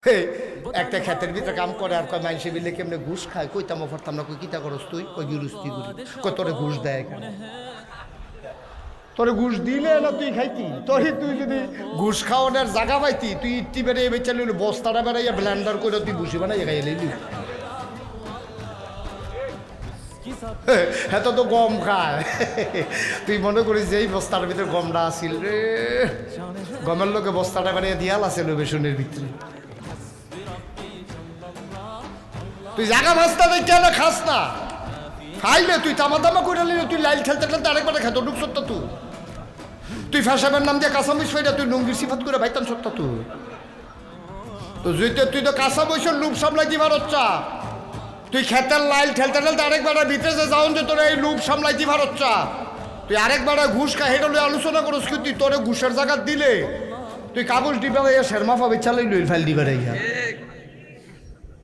এই একটা ক্ষেতের ভিতরে কাম করে আর কয় মানুষে মিলে কেমনে ঘুষ খায় কইতাম পারতাম না কই কিতা করস তুই কই গিরুস্তি করি কই তোরে ঘুষ দেয় কেন তোরে ঘুষ দিলে না তুই খাইতি তোরে তুই যদি ঘুষ খাওয়ানোর জায়গা পাইতি তুই ইট্টি বেড়ে বেচা লিলি বস্তাটা বেড়াইয়া ব্লেন্ডার করে তুই ভুসি বানাইয়া খাইয়া লিলি হ্যাঁ তো গম খায় তুই মনে করিস যে এই বস্তার ভিতরে গমটা আসিল রে গমের লোকে বস্তাটা বানিয়ে দিয়াল আছে বেসনের ভিতরে তুই জাগা ভাস্তা দেখ কেন খাস না খাইলে তুই তামা তামা করে নিলে তুই লাইল খেলতে খেলতে আরেকবার খেত ঢুকছ তো তুই ফ্যাসাবের নাম দিয়ে কাঁচা মিশ তুই লুঙ্গির সিফাত করে ভাইতাম সত্তা তুই তো জুইতে তুই তো কাঁচা বৈশর লুপ সামলাই দিবার হচ্ছা তুই খেতের লাইল ঠেলতে ঠেলতে আরেকবার ভিতরে যে যাও যে তোর এই লুপ সামলাই দিবার হচ্ছা তুই আরেকবার ঘুষ খা হেঁটে আলোচনা করস কি তুই তোরে ঘুষের জায়গা দিলে তুই কাগজ দিবে শেরমা পাবে চালাই লইল ফাইল দিবার